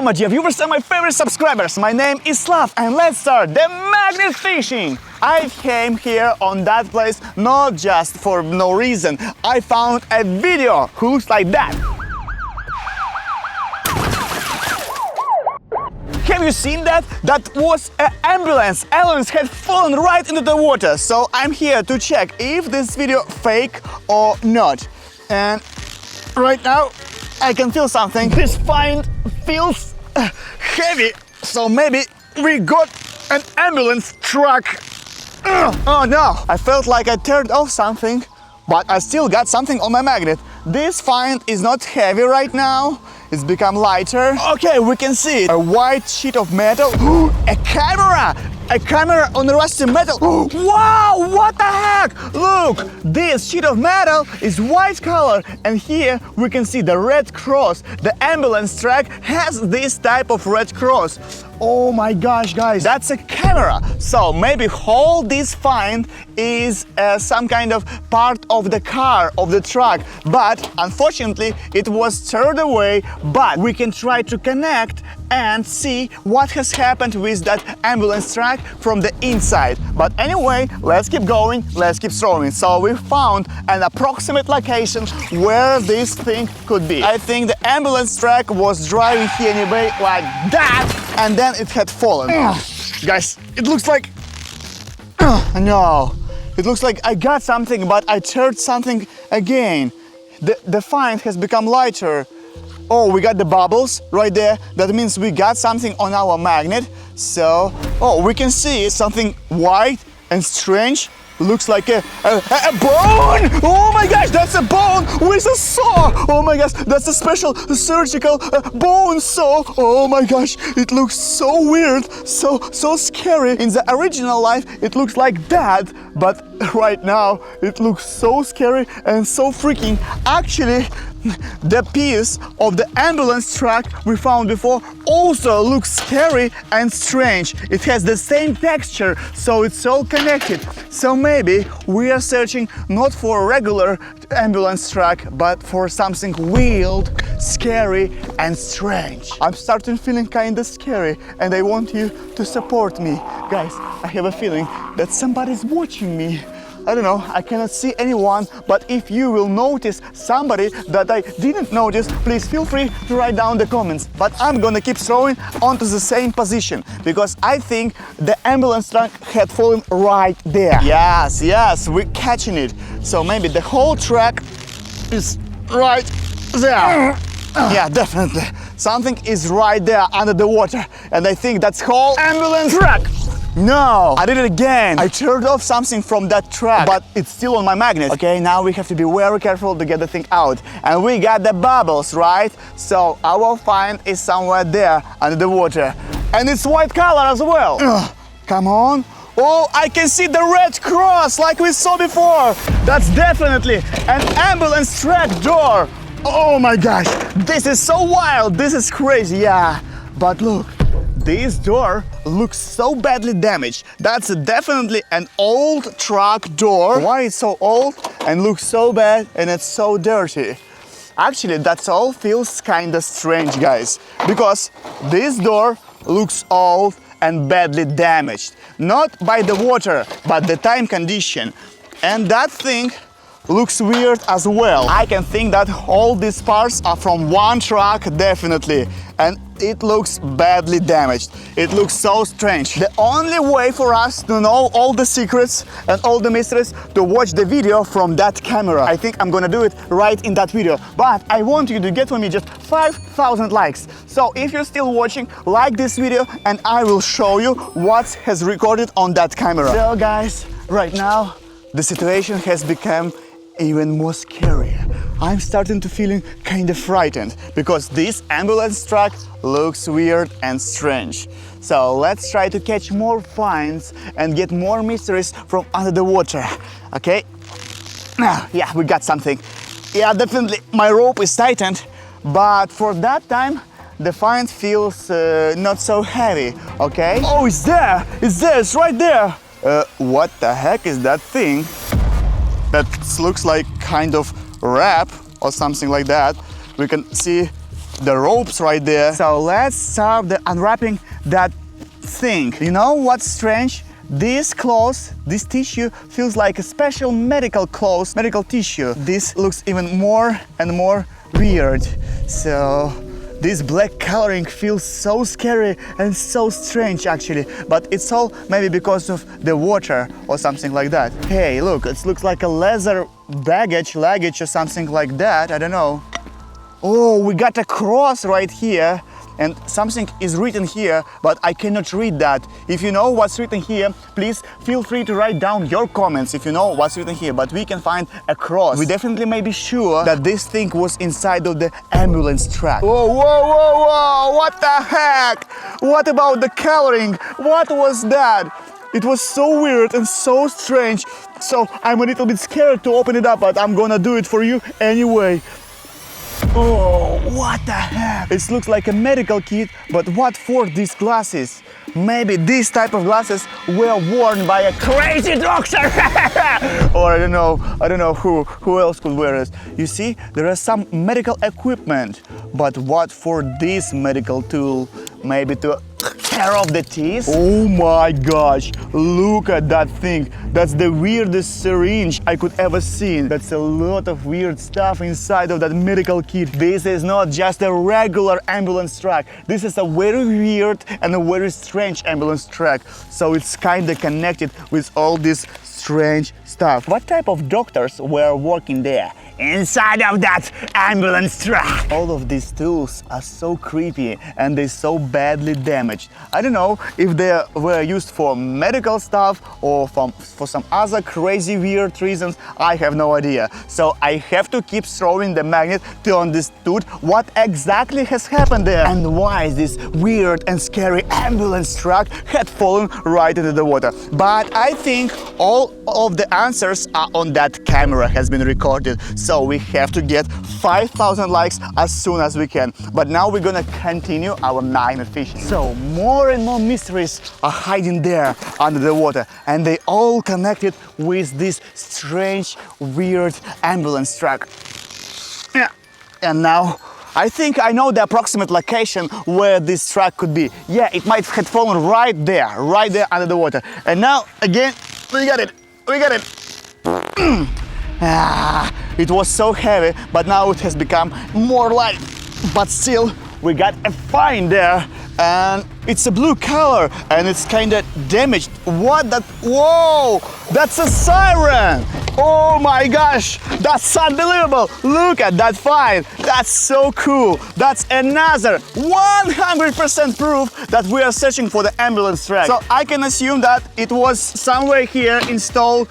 my dear viewers and my favorite subscribers. My name is Slav and let's start the magnet fishing. I came here on that place not just for no reason. I found a video who looks like that. Have you seen that? That was an ambulance. Ambulance had fallen right into the water. So I'm here to check if this video fake or not. And right now I can feel something. This find feels heavy. So maybe we got an ambulance truck. Oh no! I felt like I turned off something, but I still got something on my magnet. This find is not heavy right now. It's become lighter. Okay, we can see it. A white sheet of metal. A camera! A camera on the rusty metal. Wow, what the heck? Look, this sheet of metal is white color, and here we can see the red cross. The ambulance truck has this type of red cross. Oh my gosh, guys, that's a camera. So maybe all this find is some kind of part of the car, of the truck. But unfortunately, it was turned away. But we can try to connect and see what has happened with that ambulance truck from the inside. But anyway, let's keep going, let's keep throwing. So we found an approximate location where this thing could be. I think the ambulance truck was driving here anyway like that, and then it had fallen. Guys, it looks like... no, it looks like I got something, but I turned something again. The find has become lighter. Oh, we got the bubbles right there. That means we got something on our magnet. So, oh, we can see something white and strange. Looks like a bone! Oh my gosh, that's a bone with a saw! Oh my gosh, that's a special surgical bone saw! Oh my gosh, it looks so weird, so scary. In the original life, it looks like that, but right now, it looks so scary and so freaking. Actually, the piece of the ambulance truck we found before also looks scary and strange. It has the same texture, so it's all connected. So maybe we are searching not for a regular ambulance truck, but for something weird, scary and strange. I'm starting feeling kinda scary and I want you to support me. Guys, I have a feeling that somebody's watching me. I don't know, I cannot see anyone, but if you will notice somebody that I didn't notice, please feel free to write down the comments. But I'm gonna keep throwing onto the same position, because I think the ambulance truck had fallen right there. Yes, we're catching it. So maybe the whole truck is right there. Yeah, definitely. Something is right there under the water, and I think that's whole ambulance truck. No, I did it again. I turned off something from that truck, but it's still on my magnet. Okay, now we have to be very careful to get the thing out. And we got the bubbles, right? So our find is somewhere there under the water. And it's white color as well. Come on. Oh, I can see the red cross like we saw before. That's definitely an ambulance truck door. Oh my gosh, this is so wild. This is crazy, yeah. But look. This door looks so badly damaged. That's definitely an old truck door. Why it's so old and looks so bad and it's so dirty? Actually, that all feels kinda strange, guys. Because this door looks old and badly damaged. Not by the water, but the time condition. And that thing looks weird as well. I can think that all these parts are from one truck, definitely. And it looks badly damaged. It looks so strange. The only way for us to know all the secrets and all the mysteries to watch the video from that camera. I think I'm gonna do it right in that video. But I want you to get for me just 5,000 likes. So if you're still watching, like this video and I will show you what has recorded on that camera. So guys, right now the situation has become even more scary. I'm starting to feeling kind of frightened because this ambulance truck looks weird and strange. So let's try to catch more finds and get more mysteries from under the water. Okay? Yeah, we got something. Yeah, definitely my rope is tightened, but for that time the find feels not so heavy. Okay? Oh, it's there! It's right there! What the heck is that thing? That looks like kind of wrap or something like that. We can see the ropes right there. So let's start the unwrapping that thing. You know what's strange? This cloth, this tissue feels like a special medical cloth, medical tissue. This looks even more and more weird. So this black coloring feels so scary and so strange actually, but it's all maybe because of the water or something like that. Hey, look, it looks like a leather luggage or something like that, I don't know. Oh, we got a cross right here and something is written here, but I cannot read that. If you know what's written here, please feel free to write down your comments if you know what's written here, but we can find a cross. We definitely may be sure that this thing was inside of the ambulance truck. Whoa, whoa, whoa, whoa, what the heck? What about the coloring? What was that? It was so weird and so strange, so I'm a little bit scared to open it up, but I'm gonna do it for you anyway. Oh, what the heck? It looks like a medical kit, but what for these glasses? Maybe these type of glasses were worn by a crazy doctor! Or I don't know who else could wear it. You see, there is some medical equipment, but what for this medical tool? Maybe to tear off the teeth? Oh my gosh, look at that thing. That's the weirdest syringe I could ever see. That's a lot of weird stuff inside of that medical kit. This is not just a regular ambulance truck. This is a very weird and a very strange ambulance truck. So it's kind of connected with all this strange stuff. What type of doctors were working there? Inside of that ambulance truck. All of these tools are so creepy and they're so badly damaged. I don't know if they were used for medical stuff or for some other crazy weird reasons. I have no idea. So I have to keep throwing the magnet to understand what exactly has happened there and why this weird and scary ambulance truck had fallen right into the water. But I think all of the answers are on that camera has been recorded. So we have to get 5,000 likes as soon as we can. But now we're gonna continue our magnet fishing. So more and more mysteries are hiding there under the water, and they all connected with this strange, weird ambulance truck. Yeah. And now I think I know the approximate location where this truck could be. Yeah, it might have fallen right there under the water. And now again, we got it. It was so heavy, but now it has become more light. But still, we got a find there, and it's a blue color, and it's kind of damaged. What that? Whoa! That's a siren! Oh my gosh! That's unbelievable! Look at that find! That's so cool! That's another 100% proof that we are searching for the ambulance truck. So I can assume that it was somewhere here installed,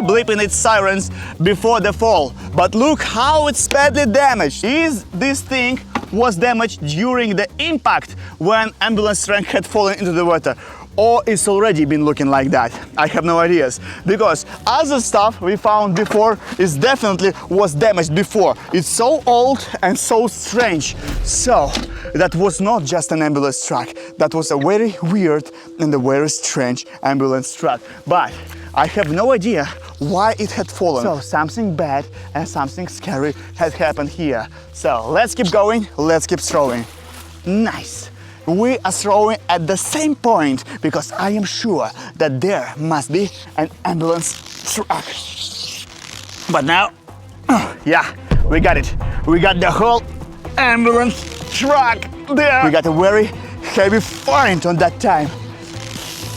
bleeping its sirens before the fall. But look how it's badly damaged. Is this thing was damaged during the impact when ambulance truck had fallen into the water? Or it's already been looking like that? I have no ideas, because other stuff we found before is definitely was damaged before. It's so old and so strange. So that was not just an ambulance truck. That was a very weird and a very strange ambulance truck. But I have no idea why it had fallen. So something bad and something scary had happened here. So let's keep going, let's keep throwing. Nice. We are throwing at the same point because I am sure that there must be an ambulance truck. But now, yeah, we got it. We got the whole ambulance truck there. We got a very heavy find on that time.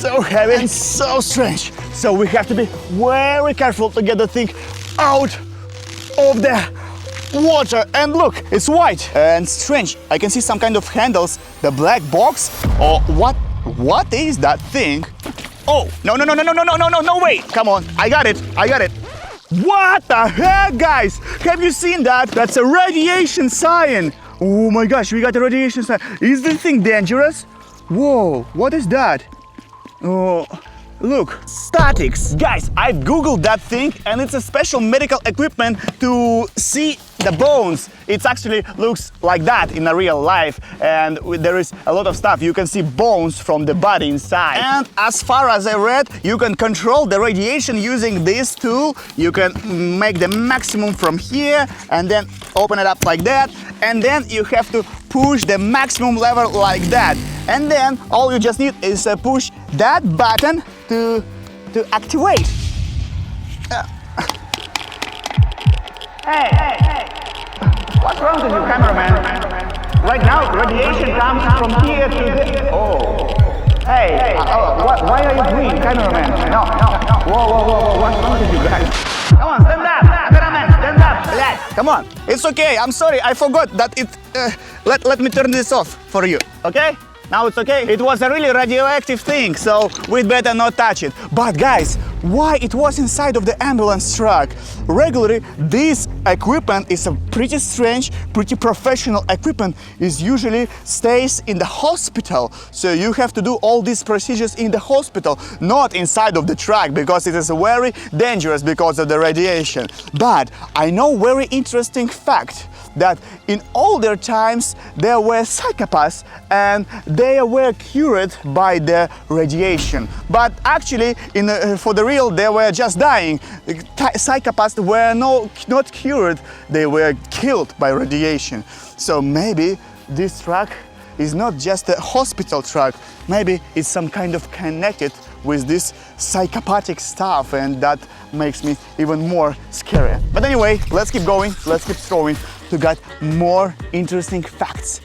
So heavy and so strange. So we have to be very careful to get the thing out of the water. And look, it's white and strange. I can see some kind of handles, the black box, or what is that thing? Oh, no way. Come on, I got it. What the heck, guys? Have you seen that? That's a radiation sign. Oh my gosh, we got a radiation sign. Is this thing dangerous? Whoa, what is that? Oh, Look, statics. Guys, I've googled that thing and it's a special medical equipment to see the bones. It actually looks like that in a real life, and there is a lot of stuff. You can see bones from the body inside. And as far as I read, you can control the radiation using this tool. You can make the maximum from here and then open it up like that, and then you have to push the maximum level like that. And then all you just need is push that button to activate. Hey! What's wrong with you, cameraman? Right now, radiation comes from here to there. Oh. Hey, why are you green, cameraman? No. Whoa, what's wrong with you guys? Come on, stand up, cameraman, stand up. Relax. Come on. It's okay, I'm sorry, I forgot that it... let me turn this off for you, okay? Now it's okay? It was a really radioactive thing, so we'd better not touch it. But guys, why it was inside of the ambulance truck? Regularly, this equipment is a pretty strange, pretty professional equipment. It usually stays in the hospital. So you have to do all these procedures in the hospital, not inside of the truck, because it is very dangerous because of the radiation. But I know very interesting fact that in older times there were psychopaths and they were cured by the radiation. But actually, for the real, they were just dying. Psychopaths were not cured, they were killed by radiation. So maybe this truck is not just a hospital truck, maybe it's some kind of connected with this psychopathic stuff, and that makes me even more scary. But anyway, let's keep going, let's keep throwing to get more interesting facts.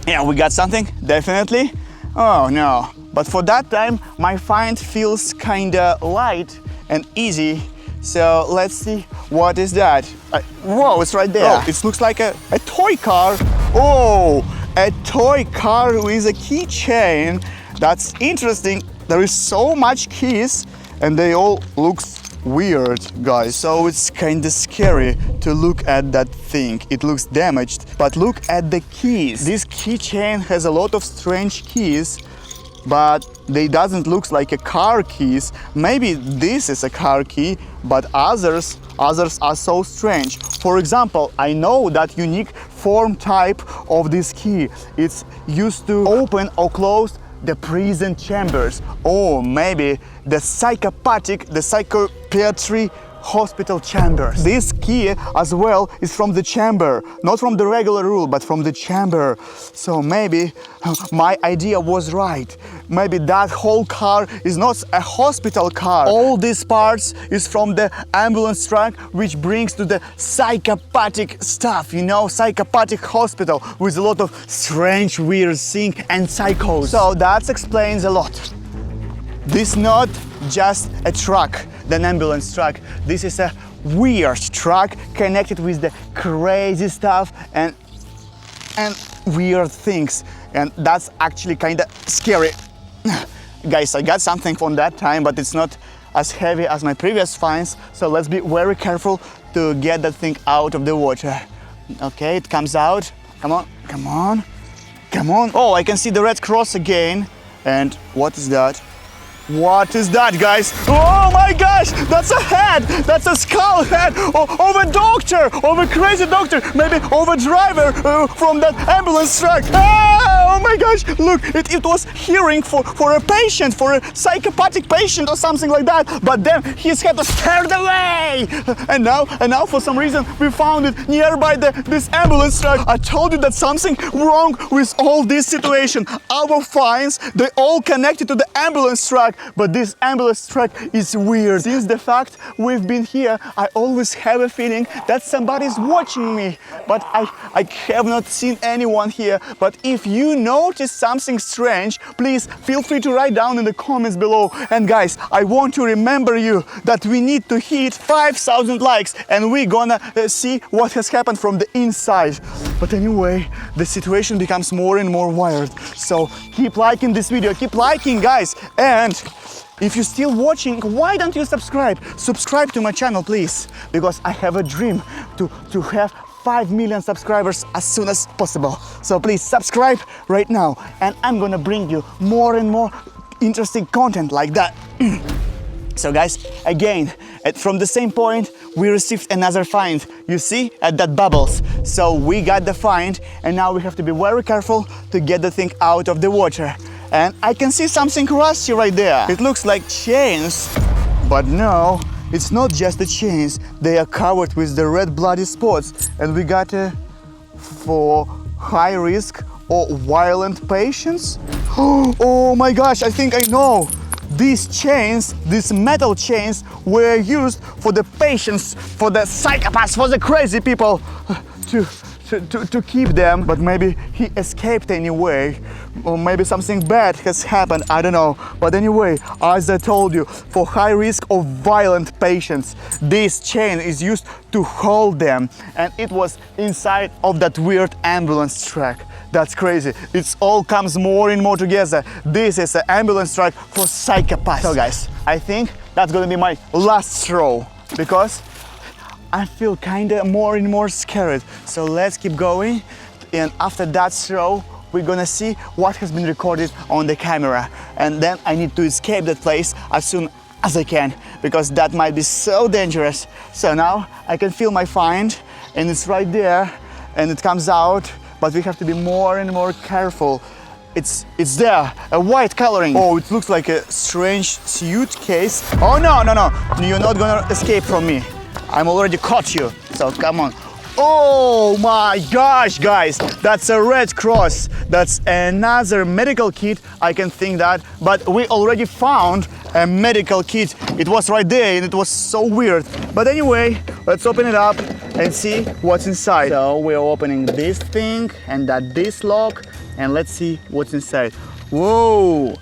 Yeah, we got something, definitely. Oh no, but for that time my find feels kinda light and easy. So let's see, what is that? Whoa, it's right there. Oh, it looks like a toy car. Oh, a toy car with a keychain. That's interesting. There is so much keys and they all look weird, guys. So it's kinda scary to look at that thing. It looks damaged, but look at the keys. This keychain has a lot of strange keys, but they doesn't look like a car keys. Maybe this is a car key, but others are so strange. For example, I know that unique form type of this key. It's used to open or close the prison chambers, or maybe the psychiatric hospital chambers. This key as well is from the chamber, not from the regular rule, but from the chamber. So maybe my idea was right. Maybe that whole car is not a hospital car. All these parts is from the ambulance truck, which brings to the psychopathic stuff, you know, psychopathic hospital with a lot of strange, weird things and psychos. So that explains a lot. This is not just a truck, an ambulance truck. This is a weird truck connected with the crazy stuff and weird things. And that's actually kind of scary. Guys, I got something from that time, but it's not as heavy as my previous finds. So let's be very careful to get that thing out of the water. Okay, it comes out. Come on, come on, come on. Oh, I can see the red cross again. And what is that? What is that, guys? Oh my gosh, that's a head! That's a skull head of a doctor, of a crazy doctor, maybe of a driver from that ambulance truck. Ah, oh my gosh, look, it was hearing for a patient, for a psychopathic patient or something like that, but then his head was scared away. And now for some reason we found it nearby this ambulance truck. I told you that something wrong with all this situation. Our finds, they all connected to the ambulance truck. But this ambulance truck is weird. Since the fact we've been here, I always have a feeling that somebody's watching me. But I have not seen anyone here. But if you notice something strange, please feel free to write down in the comments below. And guys, I want to remember you that we need to hit 5,000 likes and we're gonna see what has happened from the inside. But anyway, the situation becomes more and more wild. So keep liking this video, keep liking, guys. And if you're still watching, why don't you subscribe? Subscribe to my channel, please, because I have a dream to have 5 million subscribers as soon as possible. So please subscribe right now, and I'm gonna bring you more and more interesting content like that. So guys, again, from the same point, we received another find. You see, at that bubbles. So we got the find, and now we have to be very careful to get the thing out of the water. And I can see something rusty right there. It looks like chains, but no, it's not just the chains. They are covered with the red bloody spots, and we got for high risk or violent patients. Oh my gosh, I think I know. These chains, these metal chains, were used for the patients, for the psychopaths, for the crazy people to keep them. But maybe he escaped anyway, or maybe something bad has happened, I don't know. But anyway, as I told you, for high risk of violent patients, this chain is used to hold them, and it was inside of that weird ambulance truck. That's crazy. It all comes more and more together. This is an ambulance truck for psychopaths. So guys, I think that's gonna be my last throw, because I feel kinda more and more scared. So let's keep going, and after that throw, we're gonna see what has been recorded on the camera. And then I need to escape that place as soon as I can, because that might be so dangerous. So now I can feel my find, and it's right there, and it comes out. But we have to be more and more careful. It's there, a white coloring. Oh, it looks like a strange suitcase. Oh no, you're not gonna escape from me. I'm already caught you, so come on. Oh my gosh, guys, that's a Red Cross. That's another medical kit, I can think that. But we already found a medical kit. It was right there, and it was so weird. But anyway, let's open it up and see what's inside. So we're opening this thing and this lock, and let's see what's inside. Whoa!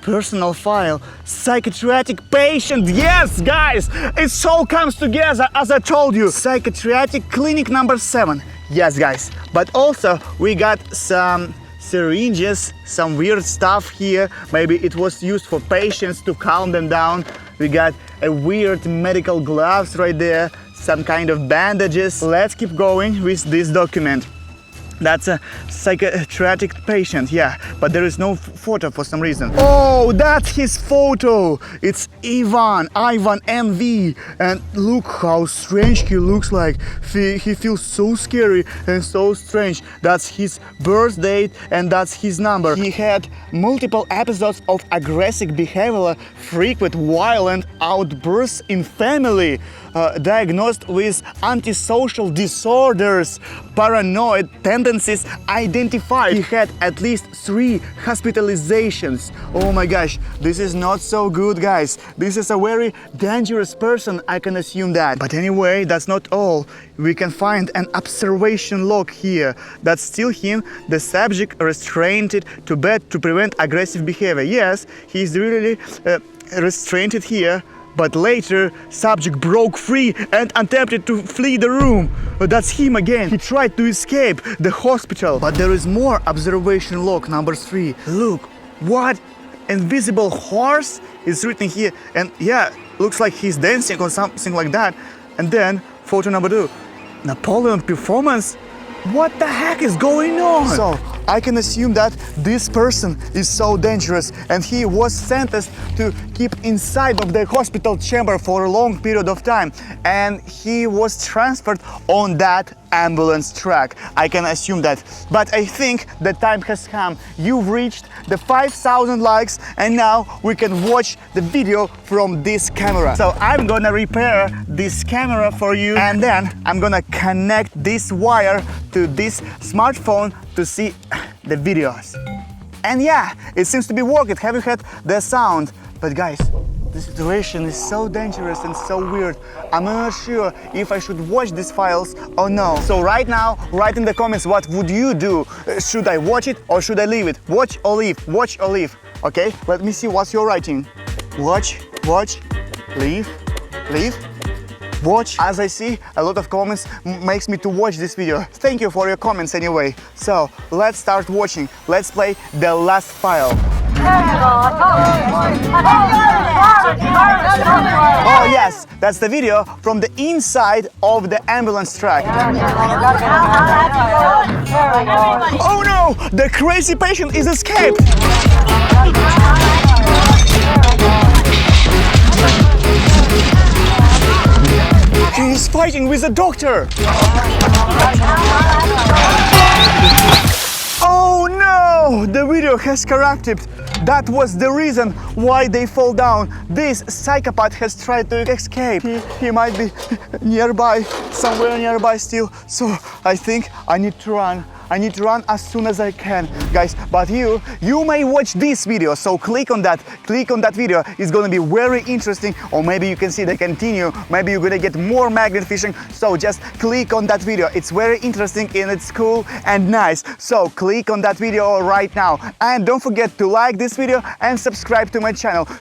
Personal file, psychiatric patient. Yes, guys, it all comes together as I told you. Psychiatric clinic number 7. Yes, guys. But also we got some syringes, some weird stuff here. Maybe it was used for patients to calm them down. We got a weird medical gloves right there, some kind of bandages. Let's keep going with this document. That's a psychiatric patient, yeah, but there is no photo for some reason. Oh, that's his photo! It's Ivan MV, and look how strange he looks like. He feels so scary and so strange. That's his birth date, and that's his number. He had multiple episodes of aggressive behavior, frequent violent outbursts in family, diagnosed with antisocial disorders, paranoid tendencies identified. He had at least 3 hospitalizations. Oh my gosh, this is not so good, guys. This is a very dangerous person, I can assume that. But anyway, that's not all. We can find an observation log here. That's still him, the subject restrained to bed to prevent aggressive behavior. Yes, he's really restrained here. But later, subject broke free and attempted to flee the room. That's him again. He tried to escape the hospital. But there is more observation log number 3. Look, what? Invisible horse is written here. And yeah, looks like he's dancing or something like that. And then, photo number 2. Napoleon performance? What the heck is going on? So, I can assume that this person is so dangerous, and he was sentenced to keep inside of the hospital chamber for a long period of time, and he was transferred on that ambulance truck. I can assume that. But I think the time has come. You've reached the 5,000 likes, and now we can watch the video from this camera. So I'm gonna repair this camera for you, and then I'm gonna connect this wire to this smartphone to see the videos. And yeah, it seems to be working. Have you heard the sound? But guys, the situation is so dangerous and so weird. I'm not sure if I should watch these files or no. So right now, write in the comments, what would you do? Should I watch it or should I leave it? Watch or leave, watch or leave. Okay, let me see what you're writing. Watch, leave, watch. As I see, a lot of comments makes me to watch this video. Thank you for your comments anyway. So let's start watching. Let's play the last file. Oh yes, that's the video from the inside of the ambulance truck. Oh no, the crazy patient is escaped. He is fighting with the doctor. Oh no, the video has corrupted. That was the reason why they fall down. This psychopath has tried to escape. He might be nearby, somewhere nearby still. So I think I need to run. I need to run as soon as I can, guys. But you may watch this video, so click on that video. It's gonna be very interesting, or maybe you can see the continue. Maybe you're gonna get more magnet fishing. So just click on that video. It's very interesting and it's cool and nice. So click on that video right now, and don't forget to like this video and subscribe to my channel.